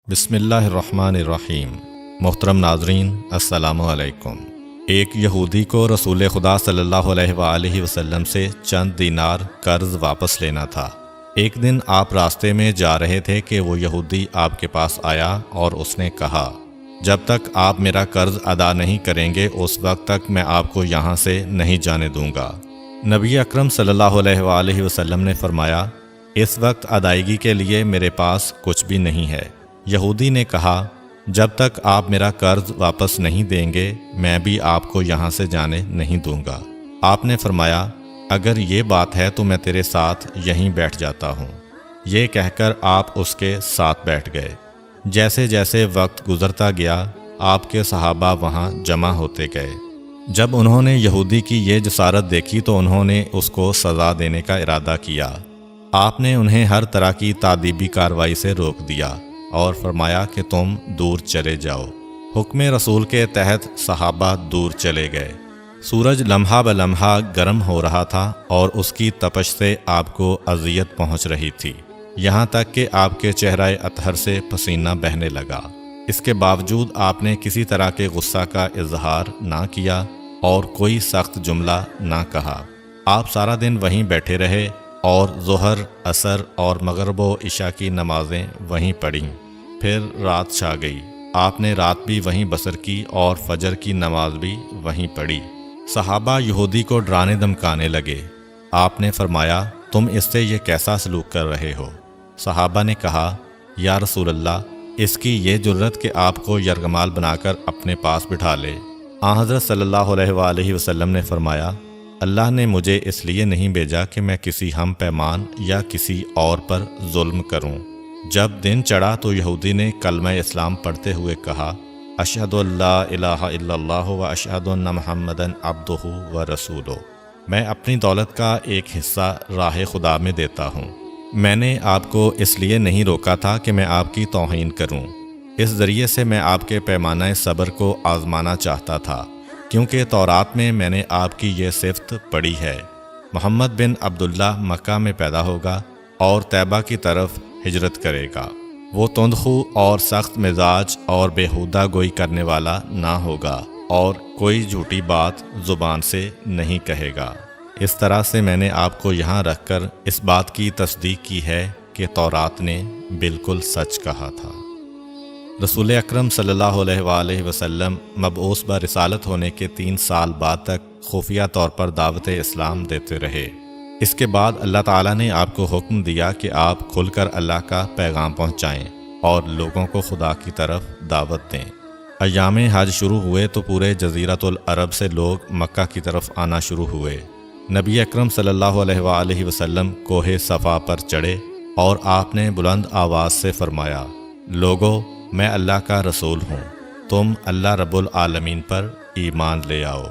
بسم اللہ الرحمن الرحیم۔ محترم ناظرین، السلام علیکم۔ ایک یہودی کو رسول خدا صلی اللہ علیہ وآلہ وسلم سے چند دینار قرض واپس لینا تھا۔ ایک دن آپ راستے میں جا رہے تھے کہ وہ یہودی آپ کے پاس آیا اور اس نے کہا، جب تک آپ میرا قرض ادا نہیں کریں گے اس وقت تک میں آپ کو یہاں سے نہیں جانے دوں گا۔ نبی اکرم صلی اللہ علیہ وآلہ وسلم نے فرمایا، اس وقت ادائیگی کے لیے میرے پاس کچھ بھی نہیں ہے۔ یہودی نے کہا، جب تک آپ میرا قرض واپس نہیں دیں گے میں بھی آپ کو یہاں سے جانے نہیں دوں گا۔ آپ نے فرمایا، اگر یہ بات ہے تو میں تیرے ساتھ یہیں بیٹھ جاتا ہوں۔ یہ کہہ کر آپ اس کے ساتھ بیٹھ گئے۔ جیسے جیسے وقت گزرتا گیا آپ کے صحابہ وہاں جمع ہوتے گئے۔ جب انہوں نے یہودی کی یہ جسارت دیکھی تو انہوں نے اس کو سزا دینے کا ارادہ کیا۔ آپ نے انہیں ہر طرح کی تادیبی کارروائی سے روک دیا اور فرمایا کہ تم دور چلے جاؤ۔ حکم رسول کے تحت صحابہ دور چلے گئے۔ سورج لمحہ بلمحہ گرم ہو رہا تھا اور اس کی تپش سے آپ کو اذیت پہنچ رہی تھی، یہاں تک کہ آپ کے چہرہ اطہر سے پسینہ بہنے لگا۔ اس کے باوجود آپ نے کسی طرح کے غصہ کا اظہار نہ کیا اور کوئی سخت جملہ نہ کہا۔ آپ سارا دن وہیں بیٹھے رہے اور ظہر، عصر اور مغرب و عشاء کی نمازیں وہیں پڑھیں۔ پھر رات چھا گئی۔ آپ نے رات بھی وہیں بسر کی اور فجر کی نماز بھی وہیں پڑھی۔ صحابہ یہودی کو ڈرانے دھمکانے لگے۔ آپ نے فرمایا، تم اس سے یہ کیسا سلوک کر رہے ہو؟ صحابہ نے کہا، یا رسول اللہ، اس کی یہ جرت کہ آپ کو یرغمال بنا کر اپنے پاس بٹھا لے۔ آن حضرت صلی اللہ علیہ وآلہ وسلم نے فرمایا، اللہ نے مجھے اس لیے نہیں بھیجا کہ میں کسی ہم پیمان یا کسی اور پر ظلم کروں۔ جب دن چڑھا تو یہودی نے کلمہ اسلام پڑھتے ہوئے کہا، اشہد ان لا الہ الا اللہ و اشہد ان محمدً عبدہ و رسولہ۔ میں اپنی دولت کا ایک حصہ راہ خدا میں دیتا ہوں۔ میں نے آپ کو اس لیے نہیں روکا تھا کہ میں آپ کی توہین کروں۔ اس ذریعے سے میں آپ کے پیمانہ صبر کو آزمانا چاہتا تھا، کیونکہ تورات میں نے آپ کی یہ صفت پڑھی ہے، محمد بن عبداللہ مکہ میں پیدا ہوگا اور طیبہ کی طرف ہجرت کرے گا۔ وہ تندخو اور سخت مزاج اور بیہودہ گوئی کرنے والا نہ ہوگا اور کوئی جھوٹی بات زبان سے نہیں کہے گا۔ اس طرح سے میں نے آپ کو یہاں رکھ کر اس بات کی تصدیق کی ہے کہ تورات نے بالکل سچ کہا تھا۔ رسول اکرم صلی اللہ علیہ وآلہ وسلم مبعوث برسالت ہونے کے 3 سال بعد تک خفیہ طور پر دعوت اسلام دیتے رہے۔ اس کے بعد اللہ تعالیٰ نے آپ کو حکم دیا کہ آپ کھل کر اللہ کا پیغام پہنچائیں اور لوگوں کو خدا کی طرف دعوت دیں۔ ایام حج شروع ہوئے تو پورے جزیرۃ العرب سے لوگ مکہ کی طرف آنا شروع ہوئے۔ نبی اکرم صلی اللہ علیہ وآلہ وسلم کوہ صفا پر چڑھے اور آپ نے بلند آواز سے فرمایا، لوگو، میں اللہ کا رسول ہوں، تم اللہ رب العالمین پر ایمان لے آؤ۔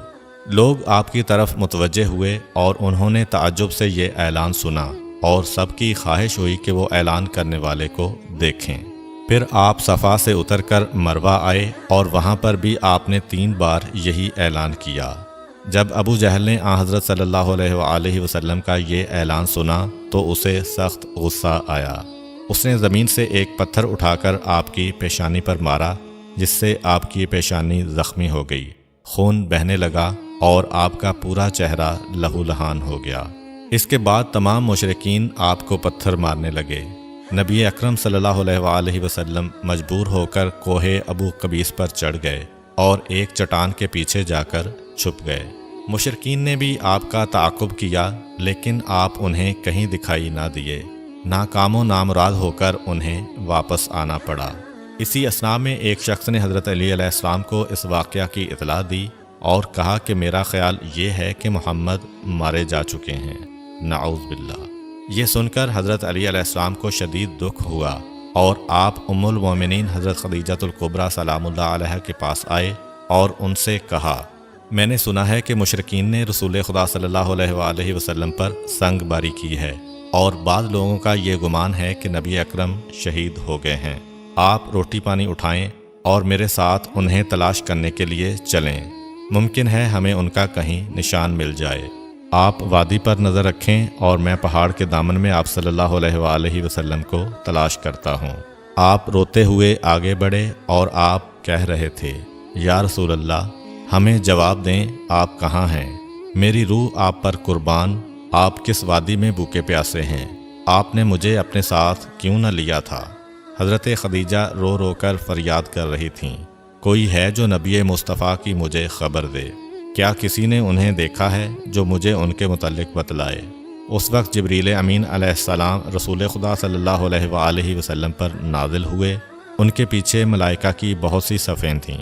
لوگ آپ کی طرف متوجہ ہوئے اور انہوں نے تعجب سے یہ اعلان سنا اور سب کی خواہش ہوئی کہ وہ اعلان کرنے والے کو دیکھیں۔ پھر آپ صفا سے اتر کر مروہ آئے اور وہاں پر بھی آپ نے 3 بار یہی اعلان کیا۔ جب ابو جہل نے آن حضرت صلی اللہ علیہ وآلہ وسلم کا یہ اعلان سنا تو اسے سخت غصہ آیا۔ اس نے زمین سے ایک پتھر اٹھا کر آپ کی پیشانی پر مارا، جس سے آپ کی پیشانی زخمی ہو گئی، خون بہنے لگا اور آپ کا پورا چہرہ لہو لہان ہو گیا۔ اس کے بعد تمام مشرکین آپ کو پتھر مارنے لگے۔ نبی اکرم صلی اللہ علیہ وآلہ وسلم مجبور ہو کر کوہ ابو قبیس پر چڑھ گئے اور ایک چٹان کے پیچھے جا کر چھپ گئے۔ مشرکین نے بھی آپ کا تعاقب کیا لیکن آپ انہیں کہیں دکھائی نہ دیے۔ ناکام و نامراد ہو کر انہیں واپس آنا پڑا۔ اسی اثناء میں ایک شخص نے حضرت علی علیہ السلام کو اس واقعہ کی اطلاع دی اور کہا کہ میرا خیال یہ ہے کہ محمد مارے جا چکے ہیں، نعوذ باللہ۔ یہ سن کر حضرت علی علیہ السلام کو شدید دکھ ہوا اور آپ ام المومنین حضرت خدیجہ الکبریٰ سلام اللہ علیہ کے پاس آئے اور ان سے کہا، میں نے سنا ہے کہ مشرکین نے رسول خدا صلی اللہ علیہ وآلہ وسلم پر سنگ باری کی ہے اور بعض لوگوں کا یہ گمان ہے کہ نبی اکرم شہید ہو گئے ہیں۔ آپ روٹی پانی اٹھائیں اور میرے ساتھ انہیں تلاش کرنے کے لیے چلیں، ممکن ہے ہمیں ان کا کہیں نشان مل جائے۔ آپ وادی پر نظر رکھیں اور میں پہاڑ کے دامن میں آپ صلی اللہ علیہ وآلہ وسلم کو تلاش کرتا ہوں۔ آپ روتے ہوئے آگے بڑھے اور آپ کہہ رہے تھے، یا رسول اللہ، ہمیں جواب دیں، آپ کہاں ہیں؟ میری روح آپ پر قربان، آپ کس وادی میں بھوکے پیاسے ہیں؟ آپ نے مجھے اپنے ساتھ کیوں نہ لیا تھا؟ حضرت خدیجہ رو رو کر فریاد کر رہی تھیں، کوئی ہے جو نبی مصطفیٰ کی مجھے خبر دے؟ کیا کسی نے انہیں دیکھا ہے جو مجھے ان کے متعلق بتلائے؟ اس وقت جبریل امین علیہ السلام رسول خدا صلی اللہ علیہ وآلہ وسلم پر نازل ہوئے۔ ان کے پیچھے ملائکہ کی بہت سی صفیں تھیں۔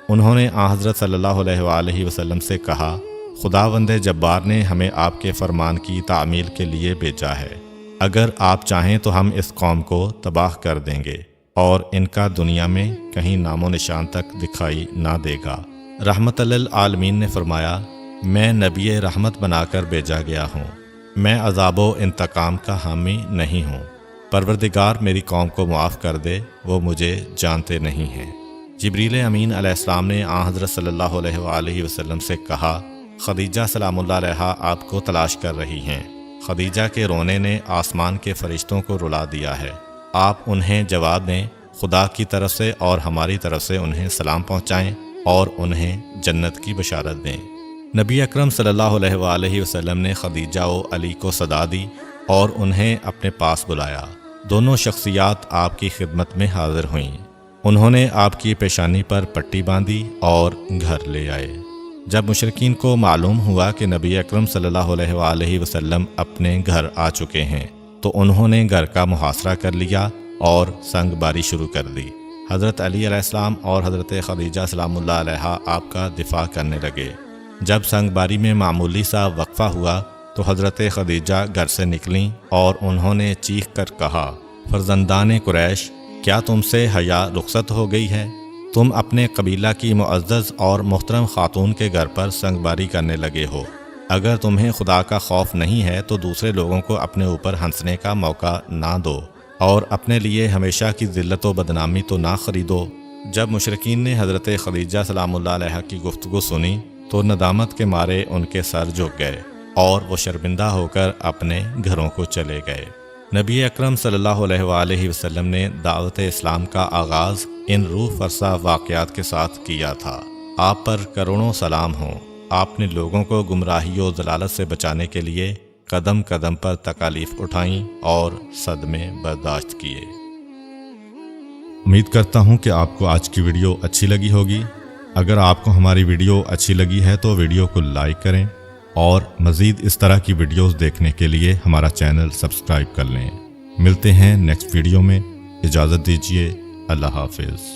انہوں نے حضرت صلی اللہ علیہ وآلہ وسلم سے کہا، خداوند جبار نے ہمیں آپ کے فرمان کی تعمیل کے لیے بھیجا ہے۔ اگر آپ چاہیں تو ہم اس قوم کو تباہ کر دیں گے اور ان کا دنیا میں کہیں نام و نشان تک دکھائی نہ دے گا۔ رحمت للعالمین نے فرمایا، میں نبی رحمت بنا کر بھیجا گیا ہوں، میں عذاب و انتقام کا حامی نہیں ہوں۔ پروردگار میری قوم کو معاف کر دے، وہ مجھے جانتے نہیں ہیں۔ جبریل امین علیہ السلام نے حضرت صلی اللہ علیہ وآلہ وسلم سے کہا، خدیجہ سلام اللہ علیہا آپ کو تلاش کر رہی ہیں۔ خدیجہ کے رونے نے آسمان کے فرشتوں کو رلا دیا ہے۔ آپ انہیں جواب دیں، خدا کی طرف سے اور ہماری طرف سے انہیں سلام پہنچائیں اور انہیں جنت کی بشارت دیں۔ نبی اکرم صلی اللہ علیہ وآلہ وسلم نے خدیجہ و علی کو صدا دی اور انہیں اپنے پاس بلایا۔ دونوں شخصیات آپ کی خدمت میں حاضر ہوئیں۔ انہوں نے آپ کی پیشانی پر پٹی باندھی اور گھر لے آئے۔ جب مشرکین کو معلوم ہوا کہ نبی اکرم صلی اللہ علیہ وآلہ وسلم اپنے گھر آ چکے ہیں تو انہوں نے گھر کا محاصرہ کر لیا اور سنگ باری شروع کر دی۔ حضرت علی علیہ السلام اور حضرت خدیجہ سلام اللہ علیہا آپ کا دفاع کرنے لگے۔ جب سنگ باری میں معمولی سا وقفہ ہوا تو حضرت خدیجہ گھر سے نکلیں اور انہوں نے چیخ کر کہا، فرزندان قریش، کیا تم سے حیا رخصت ہو گئی ہے؟ تم اپنے قبیلہ کی معزز اور محترم خاتون کے گھر پر سنگ باری کرنے لگے ہو۔ اگر تمہیں خدا کا خوف نہیں ہے تو دوسرے لوگوں کو اپنے اوپر ہنسنے کا موقع نہ دو اور اپنے لیے ہمیشہ کی ذلت و بدنامی تو نہ خریدو۔ جب مشرکین نے حضرت خدیجہ سلام اللہ علیہا کی گفتگو سنی تو ندامت کے مارے ان کے سر جھک گئے اور وہ شرمندہ ہو کر اپنے گھروں کو چلے گئے۔ نبی اکرم صلی اللہ علیہ وآلہ وسلم نے دعوت اسلام کا آغاز ان روح فرسا واقعات کے ساتھ کیا تھا۔ آپ پر کروڑوں سلام ہوں۔ آپ نے لوگوں کو گمراہی و ضلالت سے بچانے کے لیے قدم قدم پر تکالیف اٹھائیں اور صدمے برداشت کیے۔ امید کرتا ہوں کہ آپ کو آج کی ویڈیو اچھی لگی ہوگی۔ اگر آپ کو ہماری ویڈیو اچھی لگی ہے تو ویڈیو کو لائک کریں اور مزید اس طرح کی ویڈیوز دیکھنے کے لیے ہمارا چینل سبسکرائب کر لیں۔ ملتے ہیں نیکسٹ ویڈیو میں، اجازت دیجیے، اللہ حافظ۔